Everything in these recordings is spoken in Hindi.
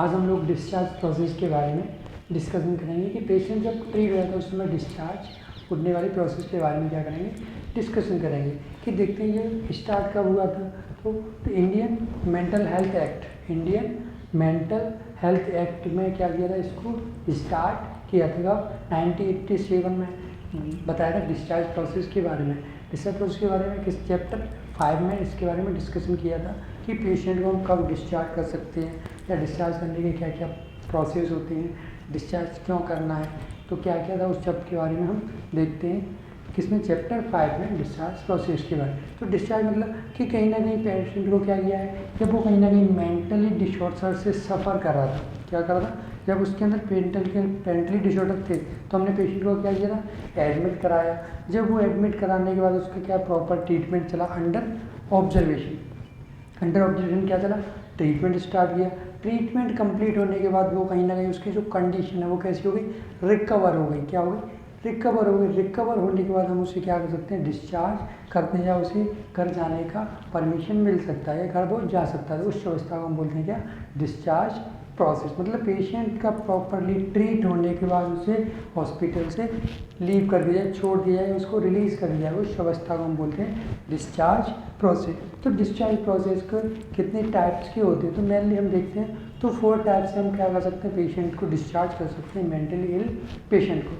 आज हम लोग डिस्चार्ज प्रोसेस के बारे में डिस्कशन करेंगे कि पेशेंट जब ट्रीट हो जाता है उस समय डिस्चार्ज होने वाली प्रोसेस के बारे में क्या करेंगे, डिस्कशन करेंगे। कि देखते हैं ये स्टार्ट कब हुआ था। तो इंडियन मेंटल हेल्थ एक्ट में क्या किया था, इसको स्टार्ट किया था 1987 में। बताया था डिस्चार्ज प्रोसेस के बारे में। डिस्चार्ज प्रोसेस के बारे में किस चैप्टर 5 में इसके बारे में डिस्कशन किया था कि पेशेंट को हम कब डिस्चार्ज कर सकते हैं या डिस्चार्ज करने के क्या क्या प्रोसेस होते हैं, डिस्चार्ज क्यों करना है, तो क्या क्या था उस चैप्टर के बारे में हम देखते हैं। किसमें, चैप्टर 5 में डिस्चार्ज प्रोसेस के बारे में। तो डिस्चार्ज मतलब कि कहीं ना कहीं पेशेंट को क्या किया है, जब वो कहीं ना कहीं मेंटली डिसऑर्डर से सफ़र कर रहा था, क्या कर रहा था, जब उसके अंदर मेंटली डिसऑर्डर थे तो हमने पेशेंट को क्या किया था, एडमिट कराया। जब वो एडमिट कराने के बाद उसका क्या प्रॉपर ट्रीटमेंट चला, अंडर ऑब्जर्वेशन क्या चला, ट्रीटमेंट स्टार्ट किया। ट्रीटमेंट कंप्लीट होने के बाद वो कहीं ना कहीं उसकी जो कंडीशन है वो कैसी हो गई, रिकवर हो गई। क्या हो गई, रिकवर हो गई। रिकवर होने के बाद हम उसे क्या कर सकते हैं, डिस्चार्ज करते हैं या उसे घर जाने का परमिशन मिल सकता है, घर वो जा सकता है। उस अवस्था को हम बोलते हैं क्या, डिस्चार्ज प्रोसेस। मतलब पेशेंट का प्रॉपरली ट्रीट होने के बाद उसे हॉस्पिटल से लीव कर दिया जाए, छोड़ दिया जाए, उसको रिलीज़ कर दिया जाए, उस अवस्था को हम बोलते हैं डिस्चार्ज प्रोसेस। तो डिस्चार्ज प्रोसेस के कितने टाइप्स के होते हैं, तो मेनली हम देखते हैं तो 4 टाइप से हम क्या कर सकते हैं, पेशेंट को डिस्चार्ज कर सकते हैं, मेंटली इल पेशेंट को।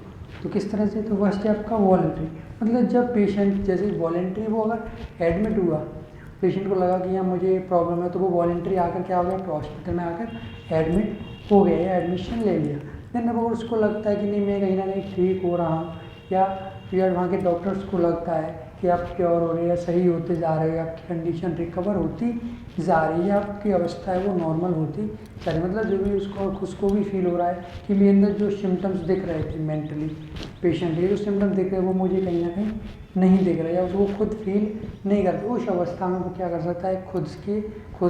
तो किस तरह से, तो फर्स्ट है आपका वॉलंटरी। मतलब जब पेशेंट जैसे वॉलंटरी वो अगर एडमिट हुआ, पेशेंट को लगा कि यहाँ मुझे प्रॉब्लम है, तो वो वॉलंटरी आकर क्या हो गया, तो हॉस्पिटल में आकर एडमिट हो गया या एडमिशन ले लिया। देन अगर उसको लगता है कि नहीं मैं कहीं ना कहीं ठीक हो रहा हूँ, या फिर वहाँ के डॉक्टर्स को लगता है कि आप क्योर हो रहे हैं या सही होते जा रहे हो, आपकी कंडीशन रिकवर होती जा रही है, आपकी अवस्था है वो नॉर्मल होती जा रही है। मतलब जो भी उसको भी फील हो रहा है कि मेरे अंदर जो सिम्टम्स दिख रहे थे मेंटली पेशेंट के जो सिम्टम्स दिख रहे हैं वो मुझे कहीं ना कहीं नहीं दिख रहे या वो खुद फील नहीं करते, उस अवस्था में वो क्या कर सकता है, खुद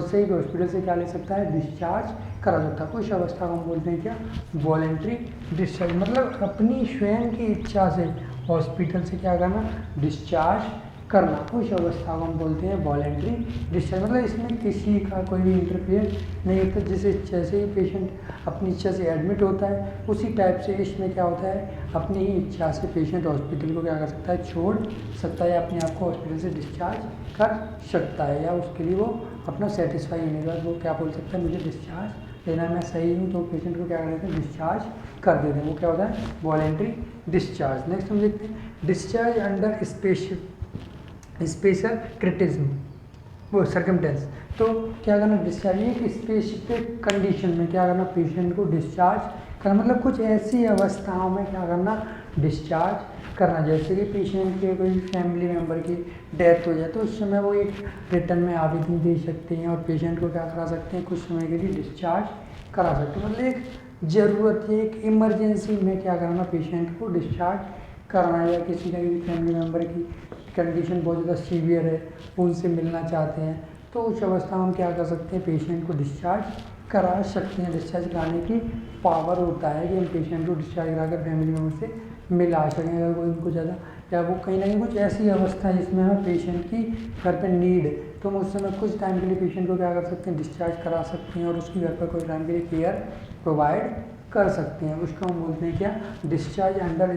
से ही हॉस्पिटल से क्या ले सकता है, डिस्चार्ज करा सकता है। उस अवस्था को हम बोलते हैं क्या, वॉलेंट्री डिस्चार्ज। मतलब अपनी स्वयं की इच्छा से हॉस्पिटल से क्या करना, डिस्चार्ज करना, उस अवस्था को हम बोलते हैं वॉलेंट्री डिस्चार्ज। मतलब इसमें किसी का कोई भी इंटरफेयर नहीं होता, जिस इच्छा से ही पेशेंट अपनी इच्छा से एडमिट होता है, उसी टाइप से इसमें क्या होता है, अपनी ही इच्छा से पेशेंट हॉस्पिटल को क्या कर सकता है, छोड़ सकता है या अपने आप को हॉस्पिटल से डिस्चार्ज कर सकता है, या उसके लिए वो अपना सेटिस्फाई होने के बाद वो क्या बोल सकता है, मुझे डिस्चार्ज लेना है, मैं सही हूँ, तो पेशेंट को क्या कर देते हैं, डिस्चार्ज कर देते हैं। वो क्या होता है, वॉलेंट्री डिस्चार्ज। नेक्स्ट हम देखते हैं डिस्चार्ज अंडर स्पेशल क्रिटिज्म, वो सर्कमटेंस। तो क्या करना, डिस्चार्ज एक स्पेसिफिक कंडीशन में क्या करना, पेशेंट को डिस्चार्ज करना। मतलब कुछ ऐसी अवस्थाओं में क्या करना, डिस्चार्ज करना। जैसे कि पेशेंट के कोई फैमिली मेम्बर की डेथ हो जाए तो उस समय वो एक रिटर्न में आवेदन दे सकते हैं और पेशेंट को क्या करा सकते हैं, कुछ समय के लिए डिस्चार्ज करा सकते हैं। मतलब एक ज़रूरत है, एक इमरजेंसी में क्या करना, पेशेंट को डिस्चार्ज करना, या किसी का भी फैमिली मेम्बर की कंडीशन बहुत ज़्यादा सीवियर है, उनसे मिलना चाहते हैं, तो उस अवस्था में हम क्या कर सकते हैं, पेशेंट को डिस्चार्ज करा सकते हैं। डिस्चार्ज कराने की पावर होता है कि हम पेशेंट को डिस्चार्ज कराकर फैमिली मेम्बर से मिला सकें। अगर कोई उनको ज़्यादा या वो कहीं ना कहीं कुछ ऐसी अवस्था है जिसमें हमें पेशेंट की घर पर नीड है, तो हम उस समय कुछ टाइम के लिए पेशेंट को क्या कर सकते हैं, डिस्चार्ज करा सकते हैं और उसकी घर पर कुछ टाइम के लिए केयर प्रोवाइड कर सकते हैं। उसको हम बोलते हैं क्या, डिस्चार्ज अंडर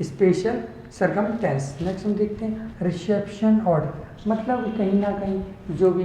स्पेशल सर्कमटेंस। नेक्स्ट हम देखते हैं रिसेप्शन ऑर्डर। मतलब कहीं ना कहीं जो भी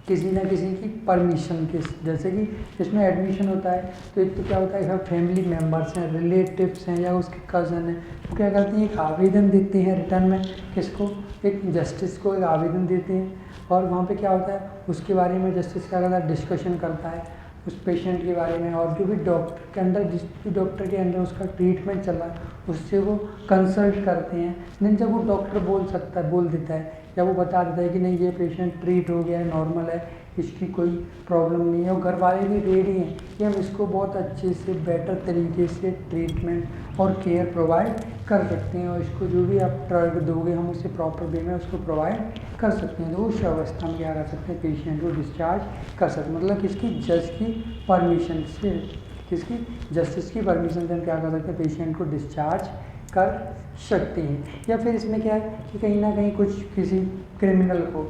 किसी ना किसी की परमिशन के, जैसे कि इसमें एडमिशन होता है तो एक तो क्या होता है, फैमिली मेम्बर्स हैं, रिलेटिव्स हैं या उसके कज़न हैं, वो क्या करते हैं, एक आवेदन देते हैं रिटर्न में, किसको, एक जस्टिस को एक आवेदन देते हैं और वहाँ पे क्या होता है, उसके बारे में जस्टिस क्या करता है, डिस्कशन करता है उस पेशेंट के बारे में, और जो भी डॉक्टर के अंदर जिस भी डॉक्टर के अंदर उसका ट्रीटमेंट चल रहा है उससे वो कंसल्ट करते हैं। देन जब वो डॉक्टर बोल देता है या वो बता देता है कि नहीं ये पेशेंट ट्रीट हो गया है, नॉर्मल है, इसकी कोई प्रॉब्लम नहीं है, और घर वाले भी रेडी हैं कि हम इसको बहुत अच्छे से बेटर तरीके से ट्रीटमेंट और केयर प्रोवाइड कर सकते हैं, और इसको जो भी आप ड्रग दोगे हम उसे प्रॉपर वे में उसको प्रोवाइड कर सकते हैं। तो उस अवस्था में क्या कर सकते हैं, पेशेंट को डिस्चार्ज कर सकते हैं। मतलब किसकी, जज की परमिशन से, किसकी, जस्टिस की परमिशन से हम क्या कर सकते हैं, पेशेंट को डिस्चार्ज कर सकते हैं। या फिर इसमें क्या है कि कहीं ना कहीं कुछ किसी क्रिमिनल को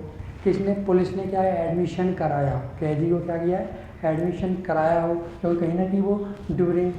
किसने, पुलिस ने क्या है, एडमिशन कराया, कैदी को क्या किया है, एडमिशन कराया हो, क्योंकि कहीं ना कहीं वो ड्यूरिंग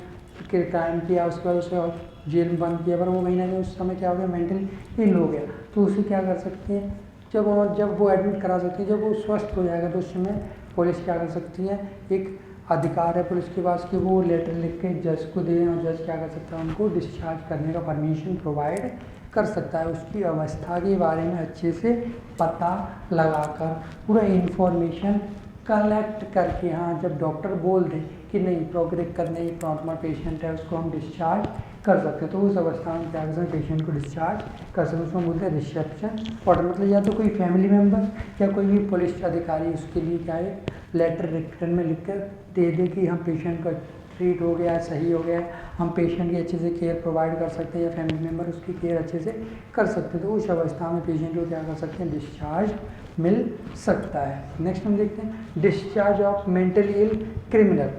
क्राइम किया, उसके बाद उसे जेल में बंद किया, पर वो कहीं ना कहीं उस समय क्या हो गया, मेंटली इल हो गया, तो उसे क्या कर सकते हैं, जब वो एडमिट करा सकती है, जब वो स्वस्थ हो जाएगा तो उस समय पुलिस क्या कर सकती है, एक अधिकार है पुलिस के पास कि वो लेटर लिख के जज को दें और जज क्या कर सकता है, उनको डिस्चार्ज करने का परमिशन प्रोवाइड कर सकता है। उसकी अवस्था के बारे में अच्छे से पता लगाकर पूरा इंफॉर्मेशन कलेक्ट करके, हाँ जब डॉक्टर बोल दें कि नहीं प्रोग्रेस करने की प्रॉब्लम पेशेंट है, उसको हम डिस्चार्ज कर सकते हैं, तो उस अवस्था में क्या कर सकते हैं, पेशेंट को डिस्चार्ज कर सकते हैं। उसको बोलते हैं रिसेप्शन ऑर्डर, मतलब या तो कोई फैमिली मेम्बर या कोई भी पुलिस अधिकारी उसके लिए क्या है, लेटर रिटर्न में लिख कर दे दे कि हम पेशेंट का ट्रीट हो गया, सही हो गया, हम पेशेंट की अच्छे से केयर प्रोवाइड कर सकते हैं या फैमिली मेम्बर उसकी केयर अच्छे से कर सकते हैं, तो उस अवस्था में पेशेंट को क्या कर सकते हैं, डिस्चार्ज मिल सकता है। नेक्स्ट हम देखते हैं discharge of mentally ill criminal.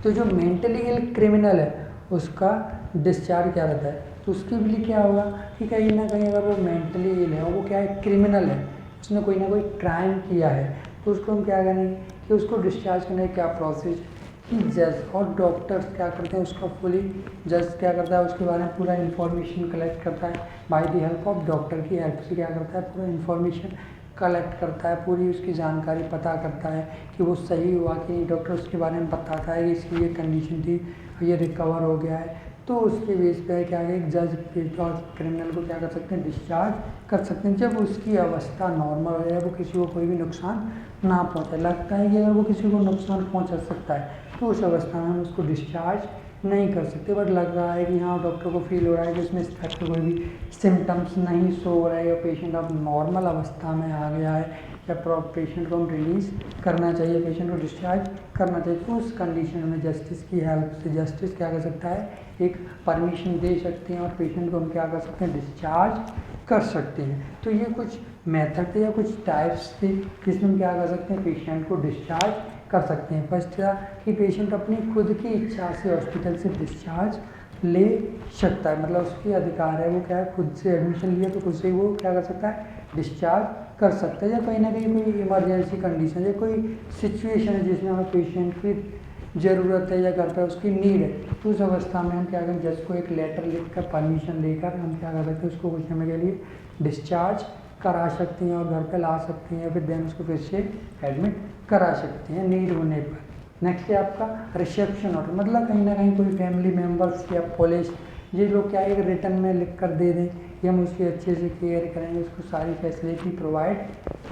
तो जो मेंटली इल क्रिमिनल है उसका डिस्चार्ज क्या रहता है, तो उसके लिए क्या होगा कि कहीं ना कहीं अगर वो मेंटली इल है और वो क्या है, क्रिमिनल है, उसने कोई ना कोई क्राइम किया है, तो उसको हम क्या करेंगे कि उसको डिस्चार्ज करने का क्या प्रोसेस कि जज और डॉक्टर्स क्या करते हैं, उसका फुली जज क्या करता है, उसके बारे में पूरा इन्फॉर्मेशन कलेक्ट करता है by the help of doctor की हेल्प से, क्या करता है पूरा इन्फॉर्मेशन कलेक्ट करता है, पूरी उसकी जानकारी पता करता है कि वो सही हुआ कि नहीं, डॉक्टर उसके बारे में बताता है कि इसकी ये कंडीशन थी, ये रिकवर हो गया है, तो उसके बेस पे क्या है, एक जज और क्रिमिनल को क्या कर सकते हैं, डिस्चार्ज कर सकते हैं जब उसकी अवस्था नॉर्मल हो जाए, वो किसी को कोई भी नुकसान ना पहुँचे। लगता है कि अगर वो किसी को नुकसान पहुँचा सकता है तो उस अवस्था में हम उसको डिस्चार्ज नहीं कर सकते, बट लग रहा है कि हाँ डॉक्टर को फील हो रहा है कि उसमें इस तरह के कोई भी सिम्टम्स नहीं शो हो रहे, या पेशेंट अब नॉर्मल अवस्था में आ गया है, या पेशेंट को हम रिलीज़ करना चाहिए, पेशेंट को डिस्चार्ज करना चाहिए, तो उस कंडीशन में जस्टिस की हेल्प से जस्टिस क्या कर सकता है, एक परमिशन दे सकते हैं और पेशेंट को हम क्या कर सकते हैं, डिस्चार्ज कर सकते हैं। तो ये कुछ मेथड थे या कुछ टाइप्स थे जिसमें हम क्या कर सकते हैं, पेशेंट को डिस्चार्ज कर सकते हैं। फर्स्ट था कि पेशेंट अपनी खुद की इच्छा से हॉस्पिटल से डिस्चार्ज ले सकता है, मतलब उसकी अधिकार है, वो क्या है, खुद से एडमिशन लिया तो खुद से वो क्या कर सकता है, डिस्चार्ज कर सकता है, या कहीं ना कहीं कोई इमरजेंसी कंडीशन या कोई सिचुएशन है जिसमें हमें पेशेंट की ज़रूरत है या घर पर उसकी नीड है, तो उस अवस्था में हम क्या करें, जज को एक लेटर लिख कर परमिशन लेकर हम क्या कर सकते हैं, उसको कुछ समय के लिए डिस्चार्ज करा सकते हैं और घर पे ला सकते हैं, फिर देन उसको फिर से एडमिट करा सकते हैं नीड होने पर। नेक्स्ट है आपका रिसेप्शन ऑर्डर, मतलब कहीं ना कहीं कोई फैमिली मेम्बर्स या पुलिस ये लोग क्या एक रिटर्न में लिख कर दे दें कि हम उसकी अच्छे से केयर करेंगे, उसको सारी फैसिलिटी प्रोवाइड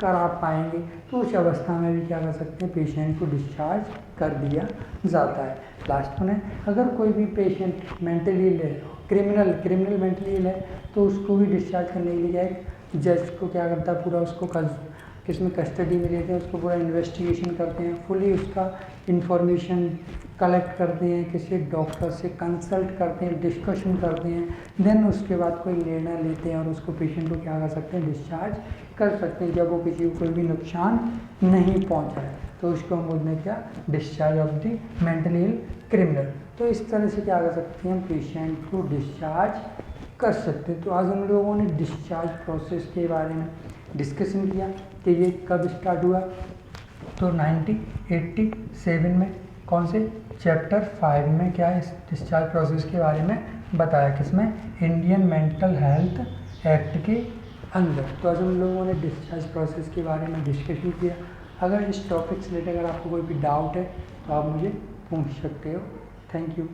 करा पाएंगे, तो उस अवस्था में भी क्या कर सकते हैं, पेशेंट को डिस्चार्ज कर दिया जाता है। लास्ट में अगर कोई भी पेशेंट मेंटली इल है, क्रिमिनल मेंटली इल है, तो उसको भी डिस्चार्ज करने के लिए क्या है, जज को क्या करता है, पूरा उसको किसमें कस्टडी में लेते हैं, उसको पूरा इन्वेस्टिगेशन करते हैं, फुली उसका इंफॉर्मेशन कलेक्ट करते हैं, किसी डॉक्टर से कंसल्ट करते हैं, डिस्कशन करते हैं, देन उसके बाद कोई निर्णय लेते हैं और उसको पेशेंट को क्या कर सकते हैं, डिस्चार्ज कर सकते हैं जब वो किसी को कोई भी नुकसान नहीं पहुंचा है, तो उसको हम बोलते हैं क्या, discharge of the mentally ill criminal. तो इस तरह से क्या कर सकते हैं, हम पेशेंट को डिस्चार्ज कर सकते हैं। तो आज हम लोगों ने डिस्चार्ज प्रोसेस के बारे में डिस्कशन किया कि ये कब स्टार्ट हुआ, तो 1987 में कौन से चैप्टर 5 में क्या इस डिस्चार्ज प्रोसेस के बारे में बताया, किसमें, इंडियन मेंटल हेल्थ एक्ट के अंदर। तो आज हम लोगों ने डिस्चार्ज प्रोसेस के बारे में डिस्कशन किया। अगर इस टॉपिक से रिलेटेड अगर आपको कोई भी डाउट है तो आप मुझे पूछ सकते हो। Thank you.